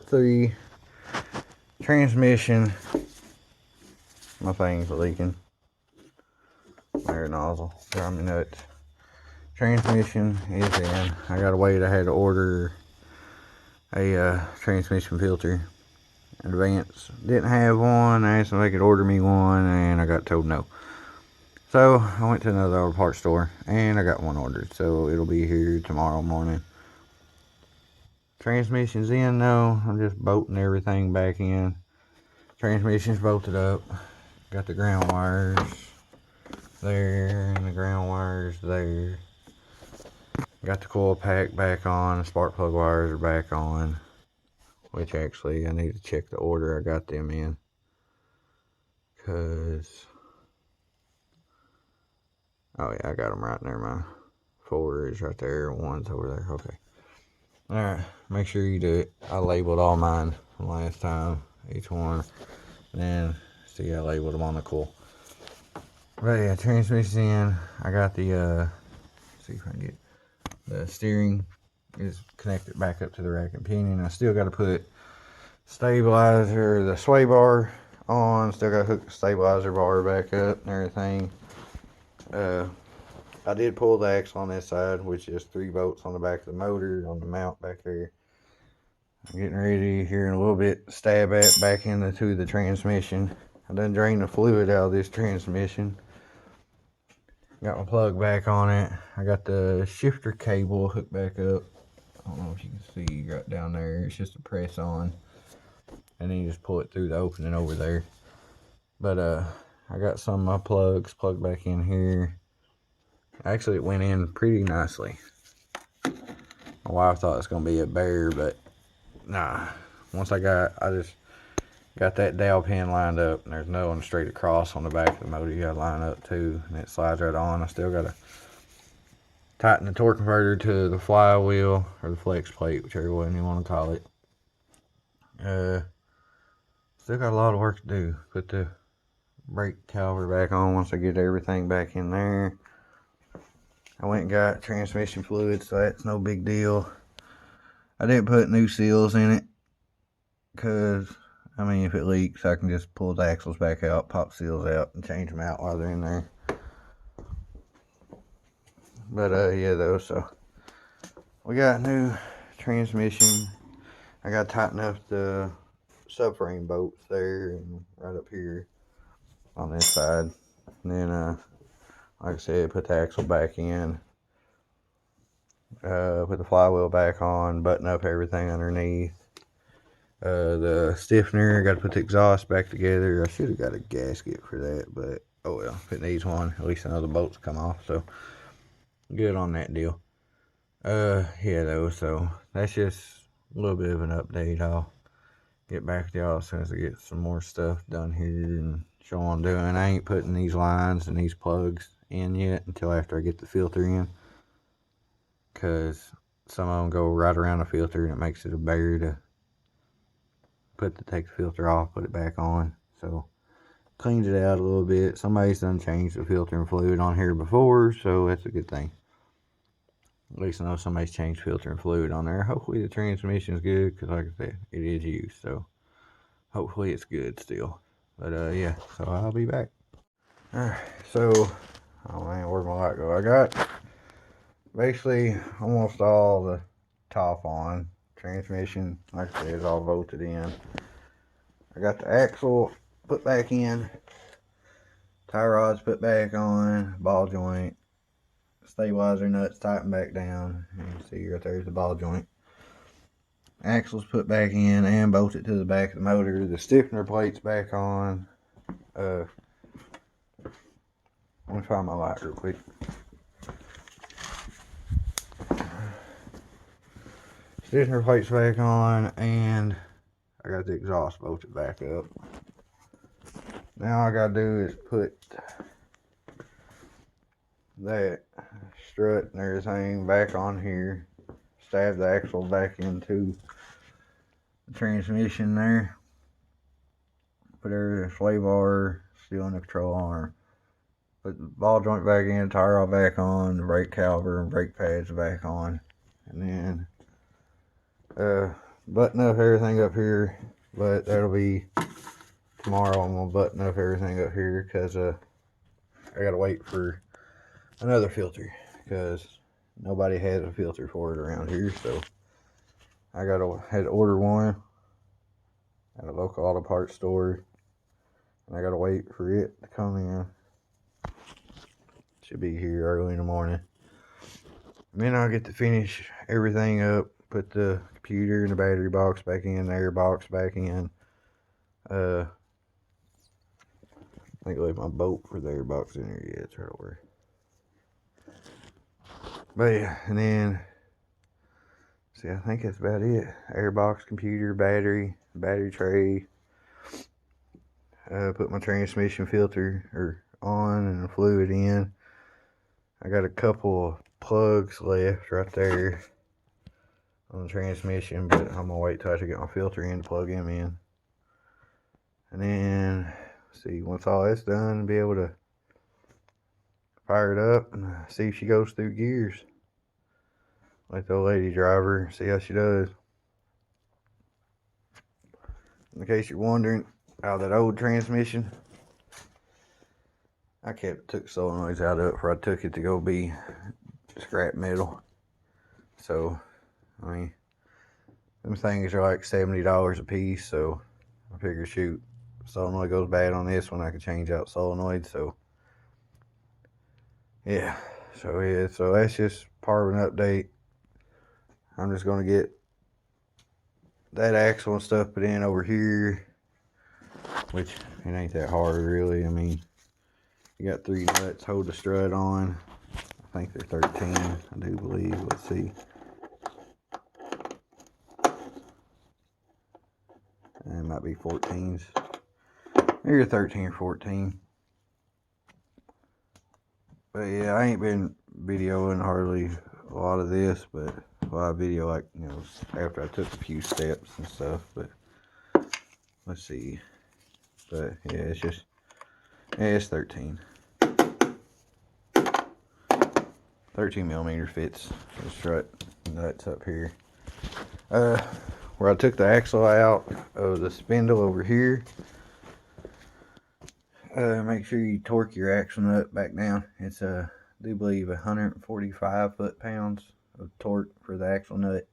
3. Transmission, my thing's leaking. Air nozzle, drive me nuts. Transmission is in. I gotta wait. I had to order a transmission filter in advance. Didn't have one. I asked them if they could order me one, and I got told no. So I went to another auto parts store, and I got one ordered. So it'll be here tomorrow morning. Transmission's in though. I'm just bolting everything back in. Transmission's bolted up. Got the ground wires there and the ground wires there. Got the coil pack back on. The spark plug wires are back on. Which actually I need to check the order I got them in. Cause oh yeah, I got them right there. My 4 is right there. 1's over there. Okay. Alright, make sure you do it. I labeled all mine from last time, each one. And then, see, I labeled them on the coil. But yeah, transmission in. I got the, see if I can get the steering is connected back up to the rack and pinion. I still got to put stabilizer, the sway bar on. Still got to hook the stabilizer bar back up and everything. I did pull the axle on this side, which is 3 bolts on the back of the motor on the mount back there. I'm getting ready here in a little bit to stab at back into the transmission. I done drained the fluid out of this transmission. Got my plug back on it. I got the shifter cable hooked back up. I don't know if you can see right down there. It's just a press on. And then you just pull it through the opening over there. But I got some of my plugs plugged back in here. Actually, it went in pretty nicely. My wife thought it was going to be a bear, but nah. Once I just got that dowel pin lined up, and there's another one straight across on the back of the motor you got to line up too, and it slides right on. I still got to tighten the torque converter to the flywheel, or the flex plate, whichever one you want to call it. Still got a lot of work to do. Put the brake caliper back on once I get everything back in there. I went and got transmission fluid, so that's no big deal. I didn't put new seals in it, because, I mean, if it leaks, I can just pull the axles back out, pop seals out, and change them out while they're in there. But, yeah, though, so we got new transmission. I got to tighten up the subframe bolts there and right up here on this side. And then, like I said, put the axle back in, put the flywheel back on, button up everything underneath. The stiffener, got to put the exhaust back together. I should have got a gasket for that, but oh well, if it needs one, at least another bolt's come off, so good on that deal. Yeah though, so that's just a little bit of an update. I'll get back to y'all as soon as I get some more stuff done here and show what I'm doing. I ain't putting these lines and these plugs in yet until after I get the filter in, because some of them go right around the filter and it makes it a bear to take the filter off, put it back on. So cleans it out a little bit. Somebody's done changed the filter and fluid on here before, so that's a good thing. At least I know somebody's changed filter and fluid on there. Hopefully the transmission's good, because like I said, it is used, so hopefully it's good still. But yeah, so I'll be back. Alright, so, oh man, where'd my light go? I got basically almost all the top on. Transmission, like I said, is all bolted in. I got the axle put back in, tie rods put back on, ball joint, stabilizer nuts tightened back down. You can see right there's the ball joint. Axles put back in and bolted to the back of the motor. The stiffener plate's back on. Let me find my light real quick. Stiffener plate's back on, and I got the exhaust bolted back up. Now all I gotta do is put that strut and everything back on here, stab the axle back into the transmission there, put every sway bar still in the control arm, put the ball joint back in, tire rod back on, the brake caliper and brake pads back on, and then button up everything up here, but that'll be tomorrow. I'm gonna button up everything up here because I gotta wait for another filter because nobody has a filter for it around here. So I had to order one at a local auto parts store, and I gotta wait for it to come in. Should be here early in the morning. And then I'll get to finish everything up, put the computer and the battery box back in, the air box back in. I think I left my bolt for the air box in there. Yeah, it's right over. But yeah, and then see, I think that's about it. Air box, computer, battery tray. Put my transmission filter on and the fluid in. I got a couple of plugs left right there on the transmission, but I'm gonna wait till I get my filter in to plug them in. And then see, once all that's done, be able to fire it up and see if she goes through gears. Let the old lady drive her, see how she does. In case you're wondering, out of that old transmission, I took solenoids out of it before I took it to go be scrap metal. So, I mean, them things are like $70 a piece, so I figure, shoot, solenoid goes bad on this one, I could change out solenoid. So yeah, so that's just part of an update. I'm just gonna get that axle and stuff put in over here, which it ain't that hard really. I mean, you got 3 nuts, hold the strut on. I think they're 13, I do believe. Let's see. It might be 14s. Maybe 13 or 14. But yeah, I ain't been videoing hardly a lot of this, but I video, like, you know, after I took a few steps and stuff. But let's see. But yeah, it's just, yeah, it's 13. 13 millimeter fits the strut nuts up here. Where I took the axle out of the spindle over here, make sure you torque your axle nut back down. It's I do believe 145 foot-pounds of torque for the axle nut.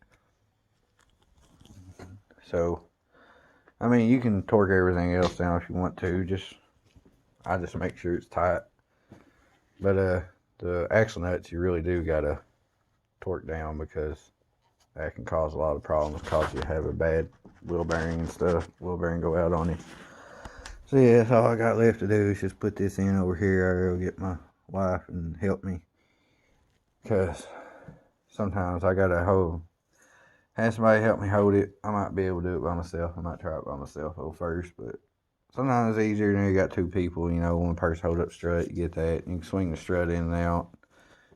So I mean, you can torque everything else down if you want to. I just make sure it's tight. But the axle nuts, you really do gotta torque down, because that can cause a lot of problems. Cause you have a bad wheel bearing and stuff. Wheel bearing go out on you. So yeah, that's all I got left to do is just put this in over here. I'll go get my wife and help me, because sometimes I gotta have somebody help me hold it. I might be able to do it by myself. I might try it by myself first, but sometimes it's easier when you got 2 people. You know, one person hold up strut, you get that. You can swing the strut in and out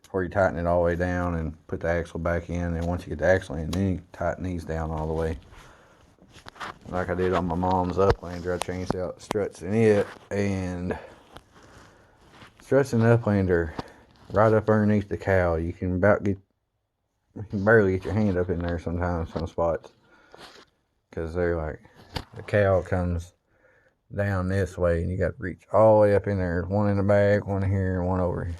before you tighten it all the way down and put the axle back in. And once you get the axle in, then you tighten these down all the way. Like I did on my mom's Uplander, I changed out the struts in it, and struts in the Uplander right up underneath the cowl. You can barely get your hand up in there sometimes, some spots, because they're like, the cowl comes down this way, and you got to reach all the way up in there. One in the back, one here, and one over here.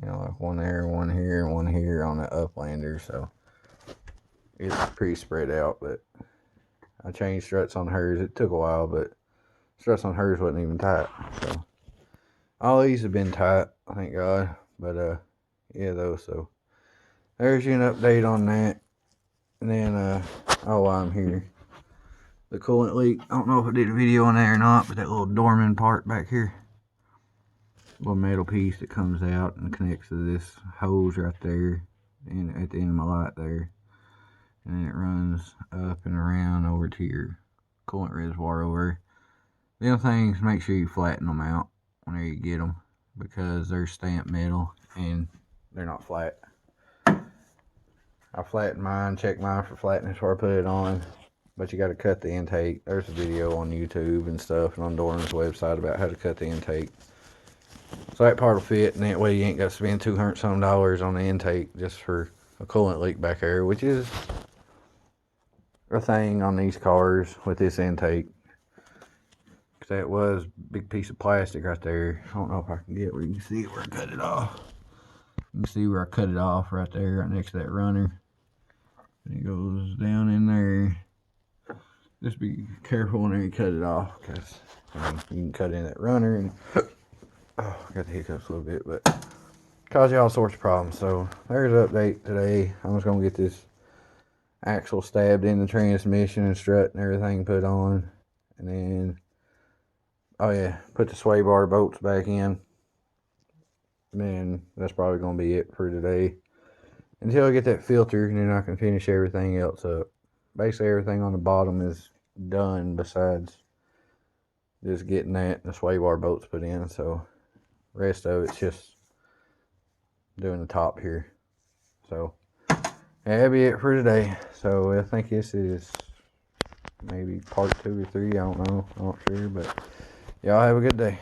You know, like one there, one here, and one here on the Uplander. So it's pretty spread out, but I changed struts on hers. It took a while, but struts on hers wasn't even tight. So all these have been tight, thank God. But yeah, though, so there's you an update on that. And then while I'm here, the coolant leak, I don't know if I did a video on there or not, but that little dormant part back here, little metal piece that comes out and connects to this hose right there, and at the end of my light there, and then it runs up and around over to your coolant reservoir over. Them things, make sure you flatten them out whenever you get them, because they're stamped metal and they're not flat. I flattened mine, checked mine for flatness before I put it on, but you got to cut the intake. There's a video on YouTube and stuff and on Dorman's website about how to cut the intake. So that part will fit, and that way you ain't got to spend $200 some on the intake just for a coolant leak back there, which is a thing on these cars with this intake. Cause that was a big piece of plastic right there. I don't know if I can get where you can see where I cut it off. You can see where I cut it off right there, right next to that runner. And it goes down in there. Just be careful whenever you cut it off, because you can cut in that runner and oh, I got the hiccups a little bit, but cause you all sorts of problems. So there's an update today. I'm just gonna get this axle stabbed in the transmission and strut and everything put on, and then oh yeah, put the sway bar bolts back in. And then that's probably gonna be it for today until I get that filter, and then I can finish everything else up. Basically everything on the bottom is done besides just getting that the sway bar bolts put in. So rest of it's just doing the top here. So that'll be it for today. So I think this is maybe part 2 or 3. I don't know. I'm not sure, but y'all have a good day.